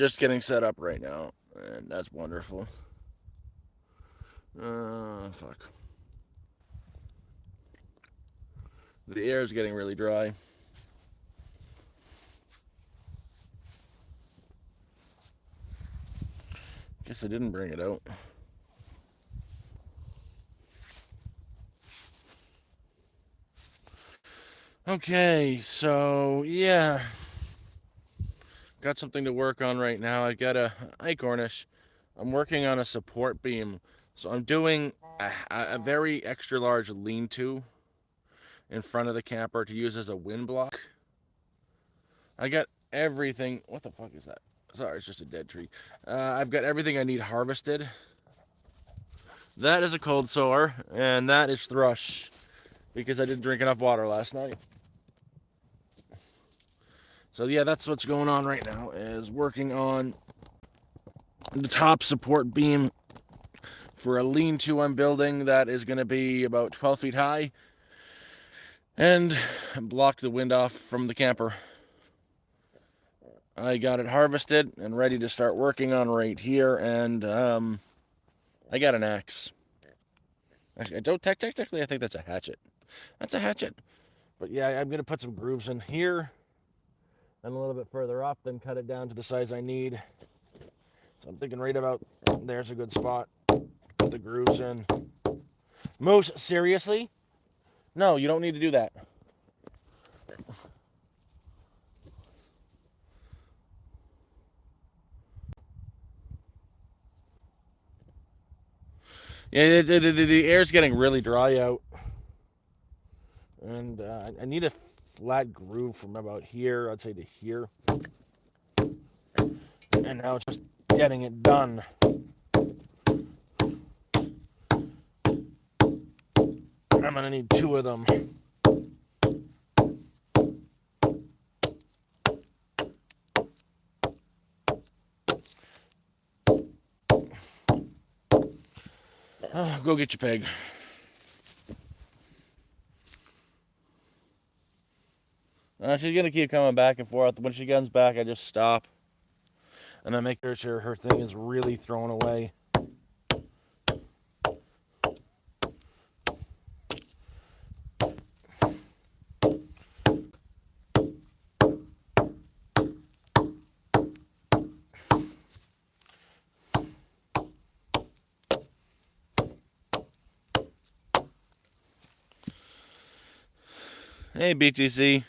just getting set up right now, and that's wonderful. Fuck. The air is getting really dry. Guess I didn't bring it out. Okay, so yeah, got something to work on right now. I got hi Cornish. I'm working on a support beam, so I'm doing a very extra large lean-to in front of the camper to use as a wind block. I got everything. What the fuck is that? Sorry, it's just a dead tree. I've got everything I need harvested. That is a cold sore, and that is thrush because I didn't drink enough water last night. So yeah, that's what's going on right now, is working on the top support beam for a lean-to I'm building that is going to be about 12 feet high and block the wind off from the camper. I got it harvested and ready to start working on right here, and I got an axe. Actually, I don't technically. I think that's a hatchet. That's a hatchet. But yeah, I'm gonna put some grooves in here and a little bit further up, then cut it down to the size I need. So I'm thinking right about there's a good spot. Put the grooves in. Moose, seriously? No, you don't need to do that. Yeah, the air's getting really dry out. And I need a flat groove from about here, I'd say, to here. And now it's just getting it done. I'm gonna need 2 of them. Go get your peg. She's gonna keep coming back and forth. When she comes back, I just stop, and then make sure her thing is really thrown away. Hey, BTC.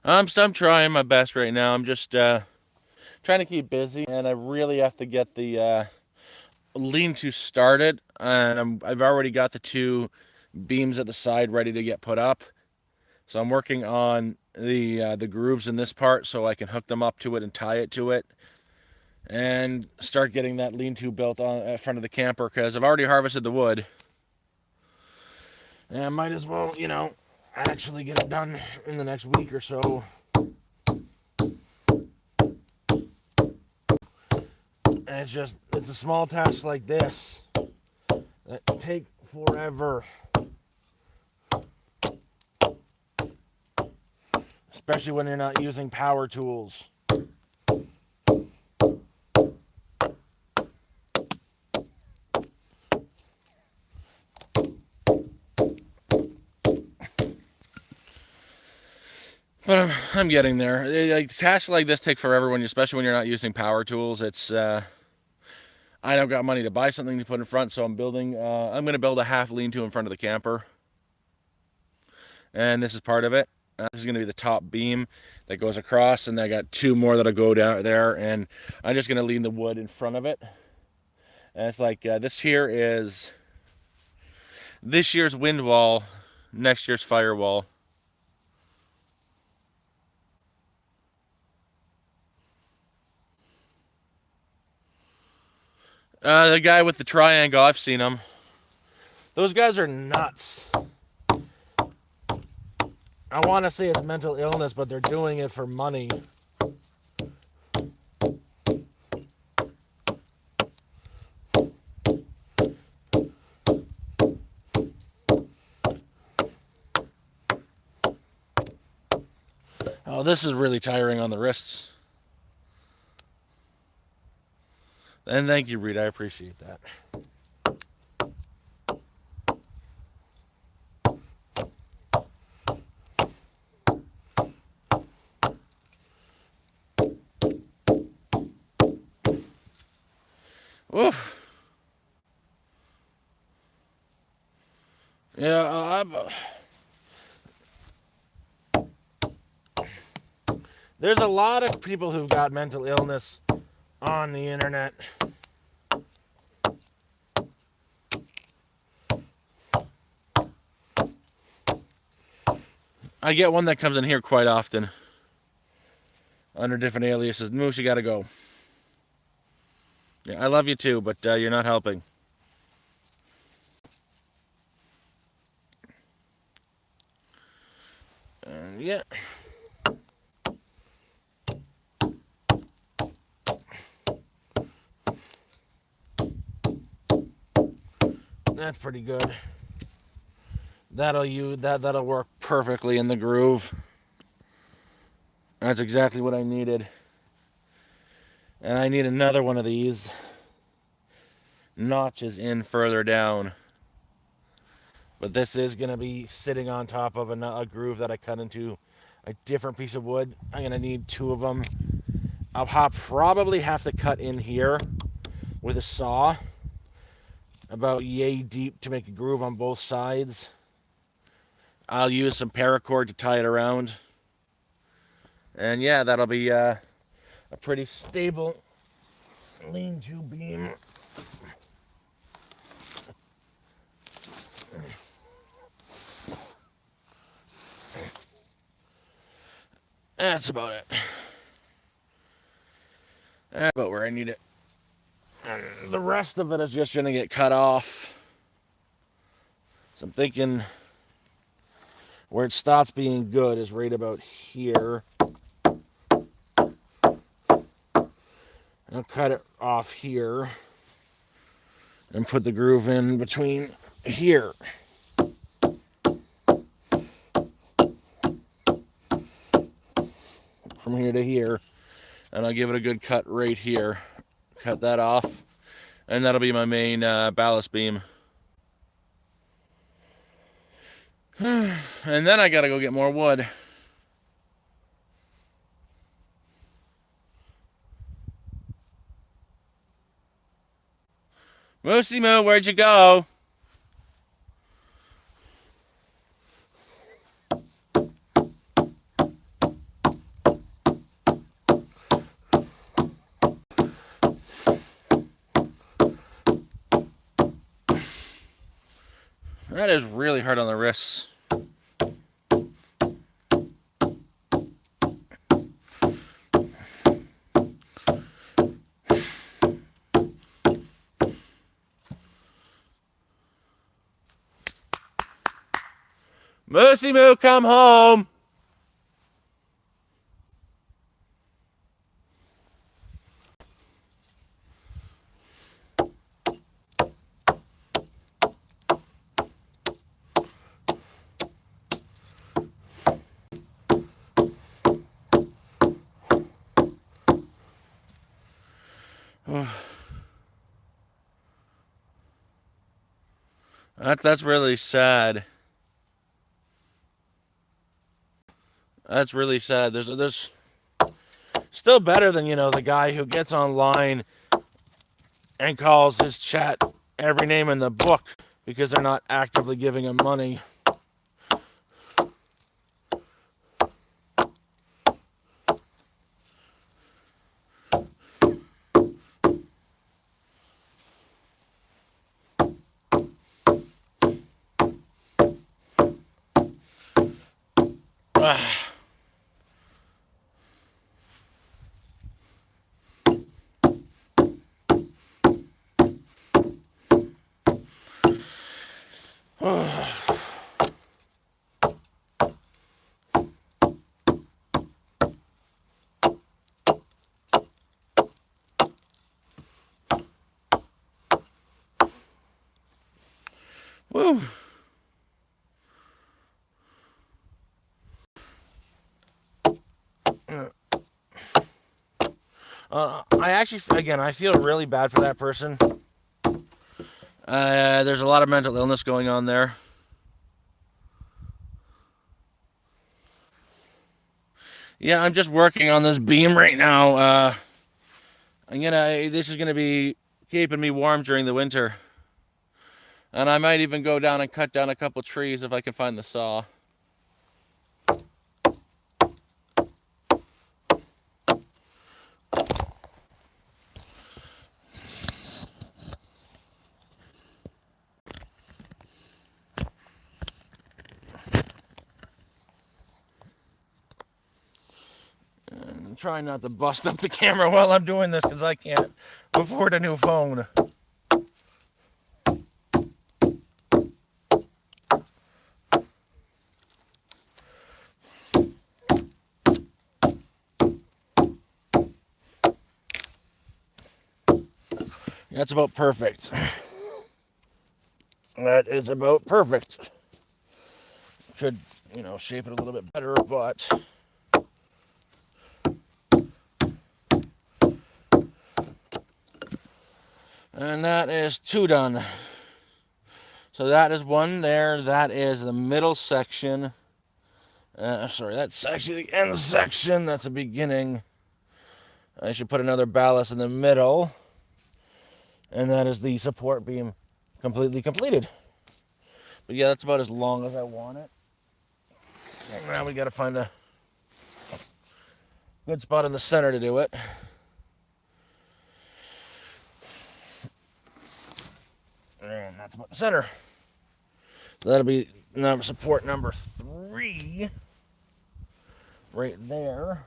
I'm trying my best right now. I'm just trying to keep busy, and I really have to get the lean-to started. And I've already got the 2 beams at the side ready to get put up. So I'm working on the grooves in this part so I can hook them up to it and tie it to it, and start getting that lean-to built on in front of the camper, because I've already harvested the wood. And I might as well, actually get it done in the next week or so. And it's a small task like this that take forever. Especially when you're not using power tools. But I'm getting there. Tasks like this take forever, especially when you're not using power tools. It's I don't got money to buy something to put in front, so I'm building. I'm going to build a half lean-to in front of the camper, and this is part of it. This is going to be the top beam that goes across, and I got 2 more that'll go down there, and I'm just going to lean the wood in front of it. And it's like this here is this year's wind wall, next year's firewall. The guy with the triangle, I've seen him. Those guys are nuts. I want to say it's mental illness, but they're doing it for money. Oh, this is really tiring on the wrists. And thank you, Reed. I appreciate that. Oof. Yeah, there's a lot of people who've got mental illness on the internet. I get one that comes in here quite often under different aliases. Moose, you gotta go. Yeah, I love you too, but you're not helping. Yeah. That's pretty good. That'll work perfectly in the groove. That's exactly what I needed. And I need another one of these notches in further down. But this is going to be sitting on top of a groove that I cut into a different piece of wood. I'm going to need two of them. I'll probably have to cut in here with a saw about yay deep to make a groove on both sides. I'll use some paracord to tie it around. And yeah, that'll be a pretty stable lean-to beam. That's about it. That's about where I need it. And the rest of it is just going to get cut off. So I'm thinking where it starts being good is right about here. I'll cut it off here and put the groove in between here. From here to here. And I'll give it a good cut right here. Cut that off. And that'll be my main ballast beam. And then I gotta go get more wood. Moosey Moo, where'd you go? That is really hard on the wrists. Moosey Moo, come home. That's really sad. That's really sad. There's still better than, the guy who gets online and calls his chat every name in the book because they're not actively giving him money. Woo. I actually, again, I feel really bad for that person. There's a lot of mental illness going on there. Yeah, I'm just working on this beam right now. This is gonna be keeping me warm during the winter. And I might even go down and cut down a couple trees if I can find the saw. I'm trying not to bust up the camera while I'm doing this because I can't afford a new phone. That's about perfect. That is about perfect. Could, shape it a little bit better, but and that is 2 done. So that is 1 there. That is the middle section. Sorry, that's actually the end section. That's the beginning. I should put another ballast in the middle. And that is the support beam completely completed. But yeah, that's about as long as I want it. Now we got to find a good spot in the center to do it. And that's about the center. So that'll be support number 3 right there.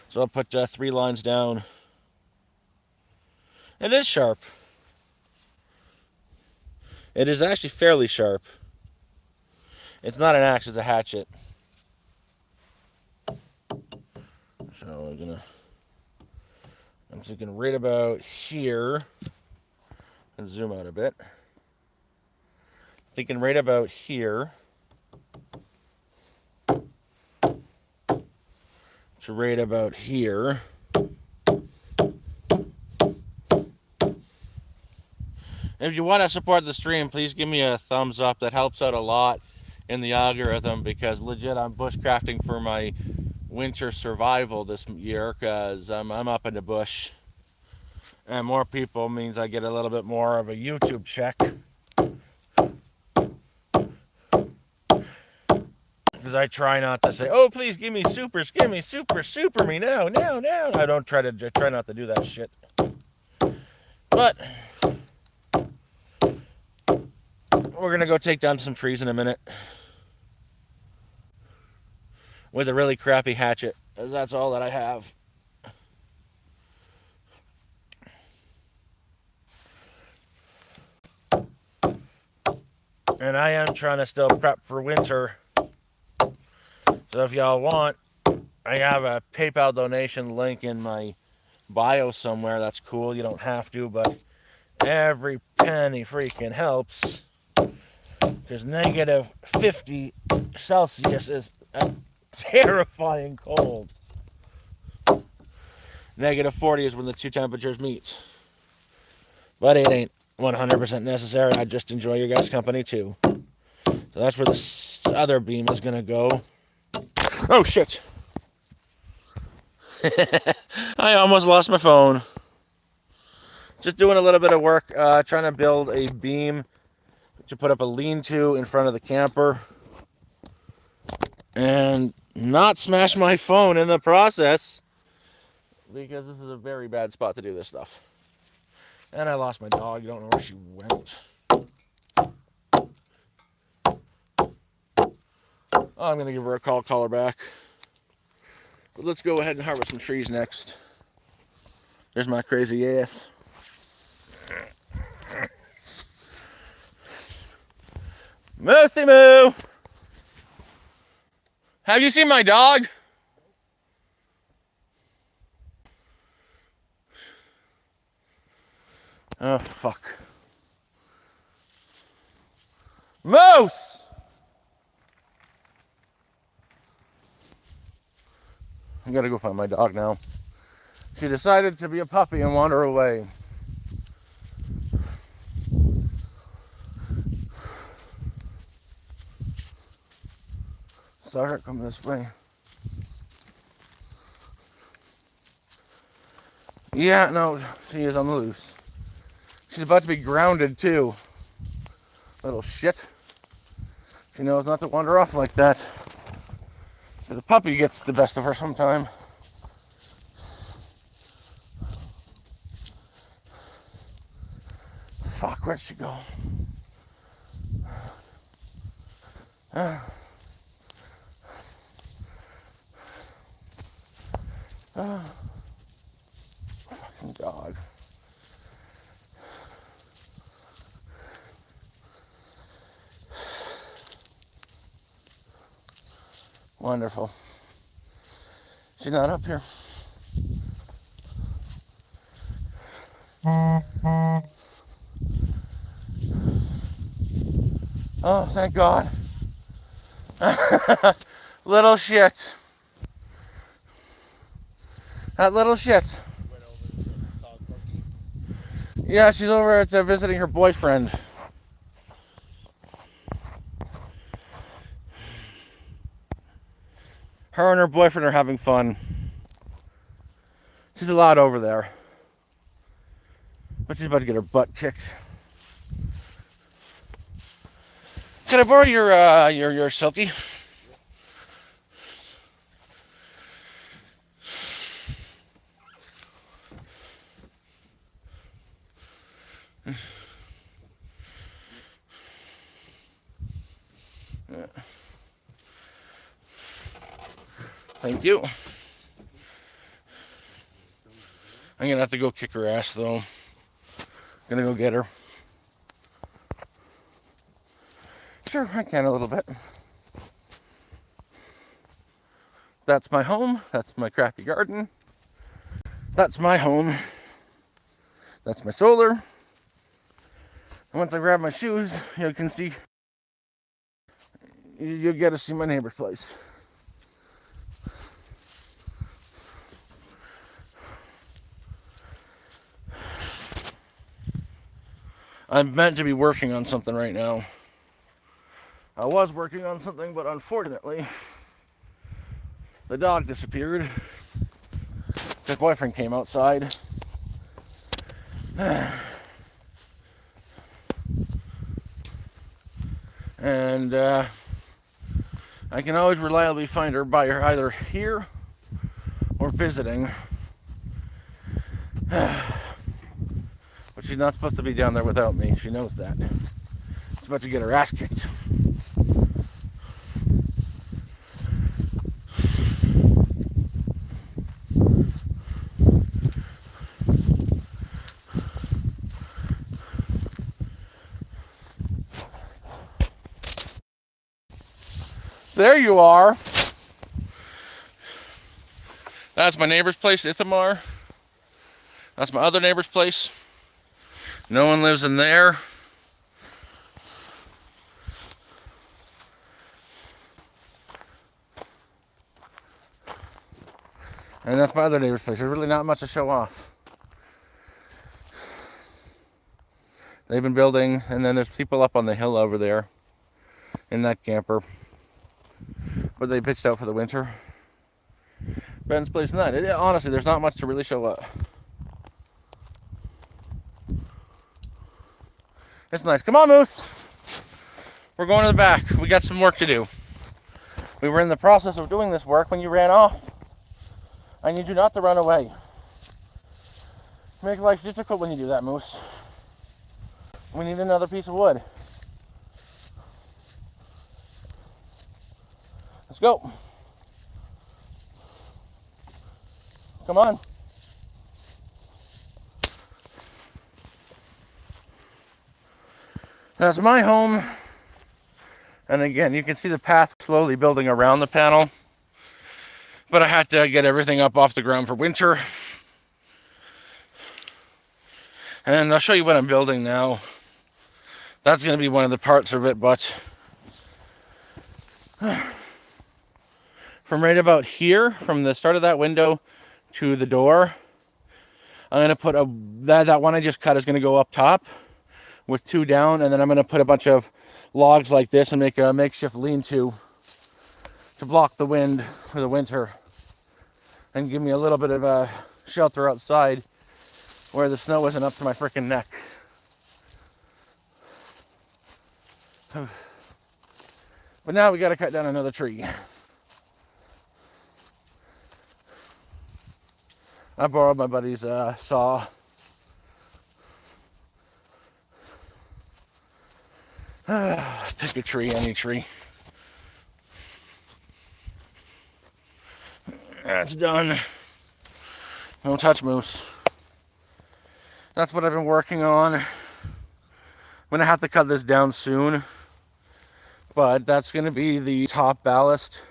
So I'll put 3 lines down. It is sharp. It is actually fairly sharp. It's not an axe, it's a hatchet. So I'm thinking right about here. And zoom out a bit. Thinking right about here. To right about here. If you want to support the stream, please give me a thumbs up. That helps out a lot in the algorithm because legit I'm bushcrafting for my winter survival this year because I'm up in the bush. And more people means I get a little bit more of a YouTube check. Because I try not to say, oh, please give me supers, super me now. I try not to do that shit. But we're going to go take down some trees in a minute. With a really crappy hatchet. Because that's all that I have. And I am trying to still prep for winter. So if y'all want, I have a PayPal donation link in my bio somewhere. That's cool. You don't have to, but every penny freaking helps. Because negative 50 Celsius is a terrifying cold. Negative 40 is when the 2 temperatures meet. But it ain't 100% necessary. I just enjoy your guys' company too. So that's where this other beam is going to go. Oh, shit. I almost lost my phone. Just doing a little bit of work, trying to build a beam to put up a lean-to in front of the camper. And not smash my phone in the process. Because this is a very bad spot to do this stuff. And I lost my dog. You don't know where she went. Oh, I'm going to give her a call her back. But let's go ahead and harvest some trees next. There's my crazy ass. Moosey moo! Have you seen my dog? Oh, fuck. Moose! I gotta go find my dog now. She decided to be a puppy and wander away. Saw her come this way. Yeah, no, she is on the loose. She's about to be grounded too. Little shit. She knows not to wander off like that. The puppy gets the best of her sometime. Fuck, where'd she go? Fucking dog. Wonderful. She's not up here. Oh, thank God. Little shit. That little shit. Yeah, she's over at visiting her boyfriend. Her and her boyfriend are having fun. She's allowed over there. But she's about to get her butt kicked. Can I borrow your silky? Thank you. I'm gonna have to go kick her ass though. Gonna go get her. Sure, I can a little bit. That's my home. That's my crappy garden. That's my home. That's my solar. And once I grab my shoes, you can see. You'll get to see my neighbor's place. I'm meant to be working on something right now. I was working on something, but unfortunately, the dog disappeared. His boyfriend came outside. And I can always reliably find her by her either here or visiting. But she's not supposed to be down there without me. She knows that. She's about to get her ass kicked. There you are. That's my neighbor's place, Ithamar. That's my other neighbor's place. No one lives in there. And that's my other neighbor's place. There's really not much to show off. They've been building, and then there's people up on the hill over there in that camper. But they pitched out for the winter. Ben's place and that. Honestly, there's not much to really show up. It's nice. Come on, Moose. We're going to the back. We got some work to do. We were in the process of doing this work when you ran off. I need you not to run away. Make life difficult when you do that, Moose. We need another piece of wood. Let's go. Come on. That's my home. And again, you can see the path slowly building around the panel. But I had to get everything up off the ground for winter. And I'll show you what I'm building now. That's going to be one of the parts of it, but from right about here, from the start of that window to the door, I'm going to put that one I just cut is going to go up top with 2 down, and then I'm going to put a bunch of logs like this and make a makeshift lean-to to block the wind for the winter and give me a little bit of a shelter outside where the snow isn't up to my freaking neck. But now we got to cut down another tree. I borrowed my buddy's saw. Pick a tree, any tree. That's done. Don't touch moose. That's what I've been working on. I'm gonna have to cut this down soon, but that's gonna be the top ballast,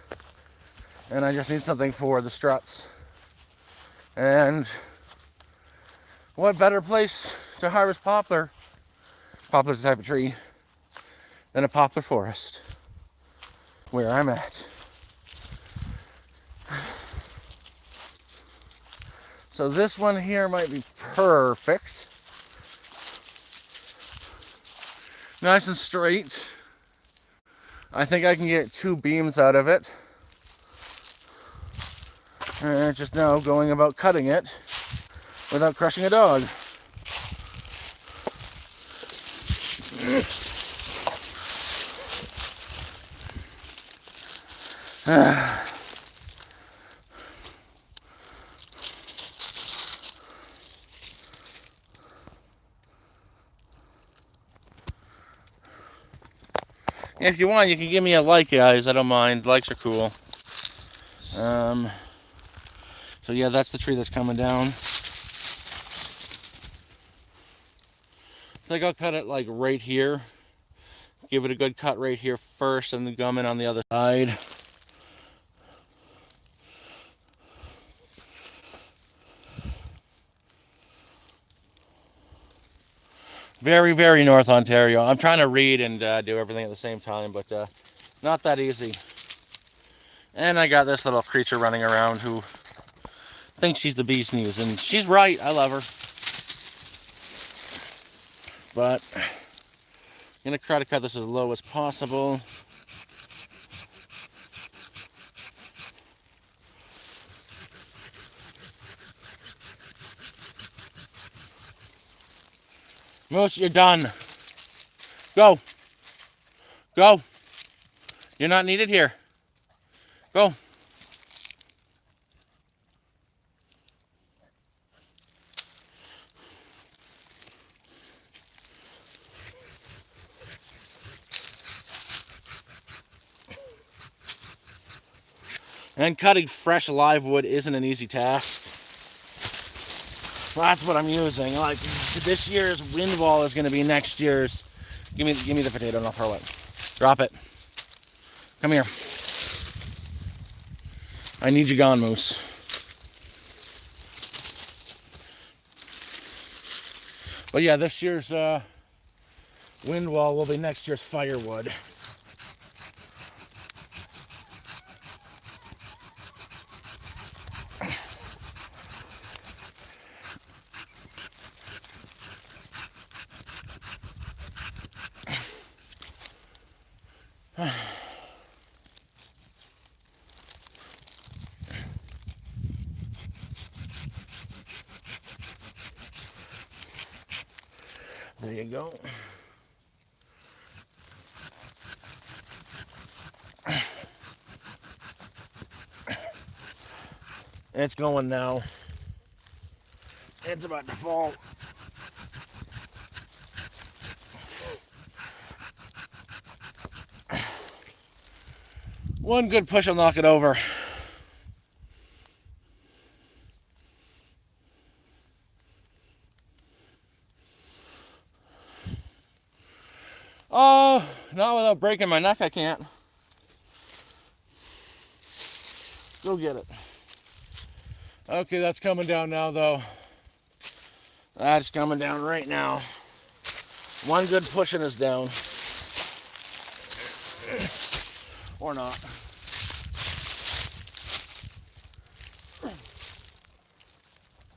and I just need something for the struts. And what better place to harvest poplar? Poplar's the type of tree than a poplar forest, where I'm at. So this one here might be perfect. Nice and straight. I think I can get 2 beams out of it. And just now going about cutting it without crushing a dog. If you want, you can give me a like, guys. I don't mind. Likes are cool. So yeah, that's the tree that's coming down. I think I'll cut it like right here. Give it a good cut right here first, and then gum in on the other side. Very, very North Ontario. I'm trying to read and do everything at the same time, but not that easy. And I got this little creature running around who thinks she's the bee's knees, and she's right. I love her. But I'm going to try to cut this as low as possible. Moose, you're done. Go. Go. You're not needed here. Go. And cutting fresh live wood isn't an easy task. That's what I'm using. Like this year's wind wall is going to be next year's. Give me the potato and I'll throw it. Drop it. Come here. I need you gone, Moose. But yeah, this year's wind wall will be next year's firewood. There you go. It's going now. It's about to fall. One good push will knock it over. Oh, not without breaking my neck, I can't. Go get it. Okay, that's coming down now, though. That's coming down right now. One good pushing is down. Or not.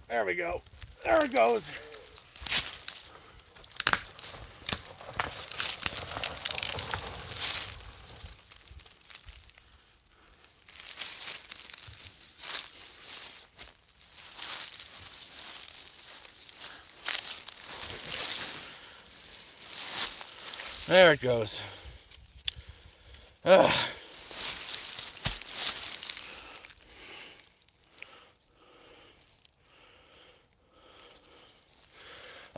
There we go. There it goes. There it goes. Ugh.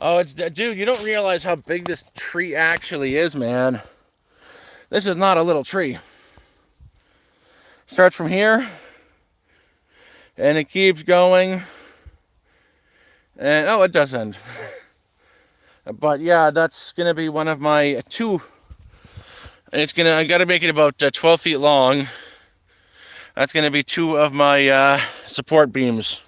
Oh, it's dude, you don't realize how big this tree actually is, man. This is not a little tree. Starts from here, and it keeps going. And oh, it does end. But yeah, that's gonna be one of my two. And I gotta make it about 12 feet long. That's gonna be two of my support beams.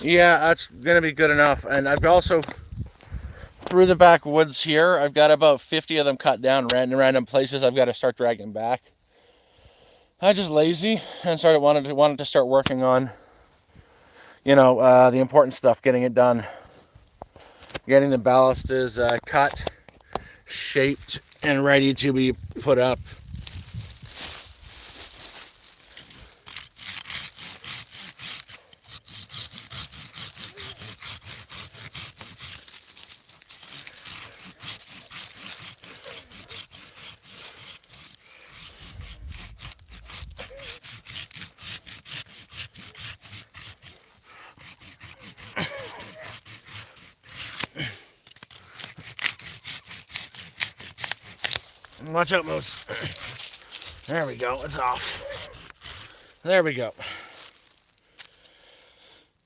Yeah, that's gonna be good enough. And I've also, through the backwoods here, I've got about 50 of them cut down random places. I've got to start dragging back. I'm just lazy and wanted to start working on, the important stuff, getting it done, getting the balusters cut, shaped, and ready to be put up. Watch out, Moose. There we go. It's off. There we go.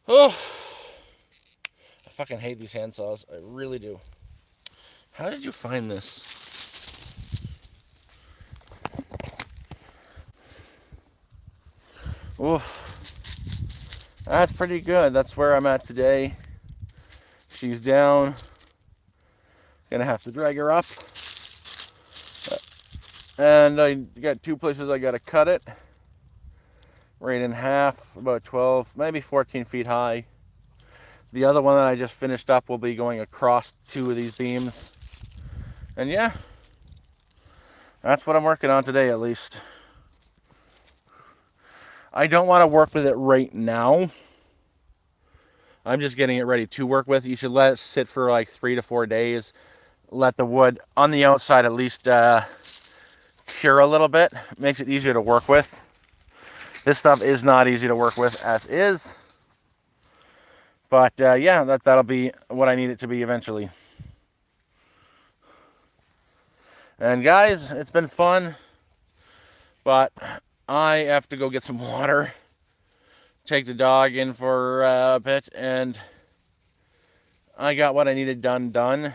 Oh, I fucking hate these hand saws. I really do. How did you find this? Oh, that's pretty good. That's where I'm at today. She's down. Gonna have to drag her up. And I got two places I gotta cut it. Right in half, about 12, maybe 14 feet high. The other one that I just finished up will be going across two of these beams. And yeah, that's what I'm working on today, at least. I don't want to work with it right now. I'm just getting it ready to work with. You should let it sit for like 3 to 4 days. Let the wood on the outside at least cure a little bit. Makes it easier to work with. This stuff is not easy to work with as is. But yeah, that'll be what I need it to be eventually. And guys, it's been fun. But I have to go get some water. Take the dog in for a bit. And I got what I needed done.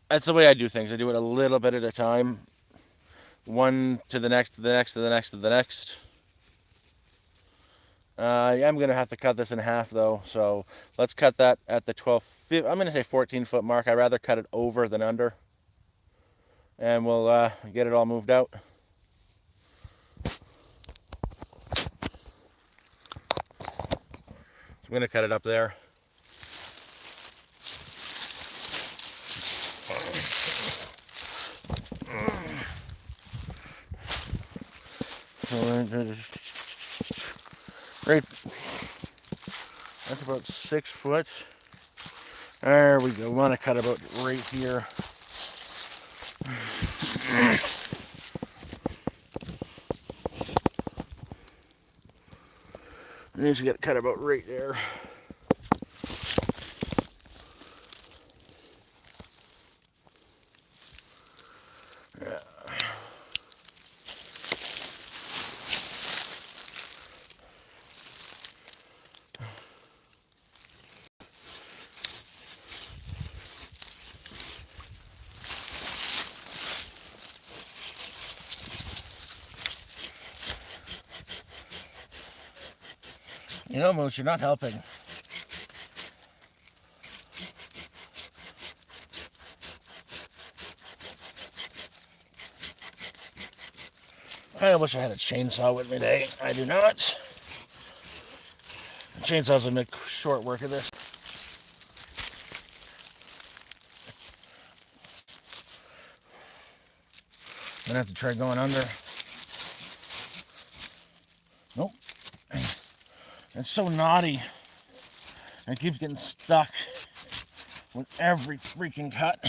That's the way I do things. I do it a little bit at a time. One to the next, to the next, to the next, to the next. I'm going to have to cut this in half, though. So let's cut that at the 12, I'm going to say 14-foot mark. I'd rather cut it over than under. And we'll get it all moved out. So I'm going to cut it up there. Right, that's about 6 foot. There we go. We want to cut about right here. And you just got to cut about right there. Yeah. You know, Moose, you're not helping. I wish I had a chainsaw with me today. I do not. Chainsaws would make short work of this. I'm gonna have to try going under. Nope. It's so knotty. It keeps getting stuck with every freaking cut.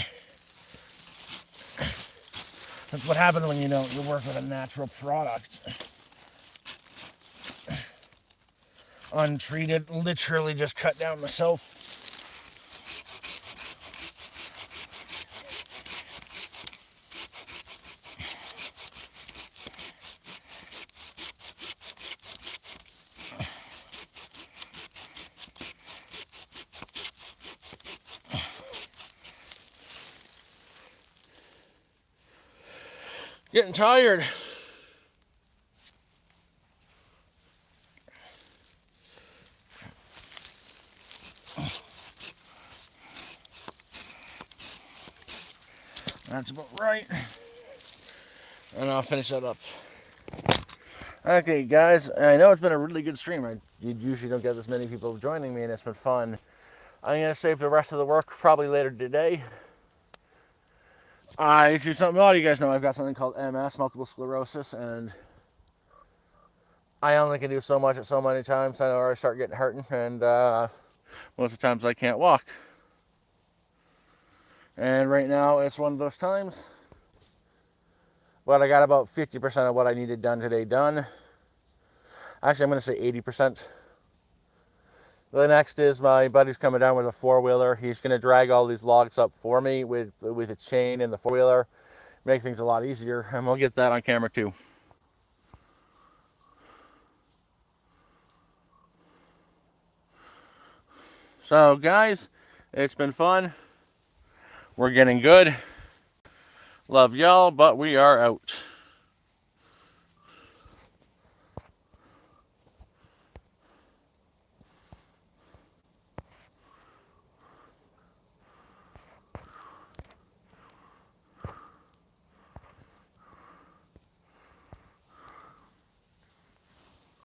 That's what happens when you work with a natural product. Untreated, literally just cut down myself. Getting tired. That's about right. And I'll finish that up. Okay, guys, I know it's been a really good stream. You usually don't get this many people joining me, and it's been fun. I'm going to save the rest of the work probably later today. A lot of you guys know I've got something called MS, multiple sclerosis, and I only can do so much at so many times. I know I start getting hurting, and most of the times I can't walk. And right now it's one of those times. But I got about 50% of what I needed done today done. Actually, I'm going to say 80%. The next is my buddy's coming down with a four-wheeler. He's going to drag all these logs up for me with a chain in the four-wheeler. Make things a lot easier, and we'll get that on camera too. So, guys, it's been fun. We're getting good. Love y'all, but we are out.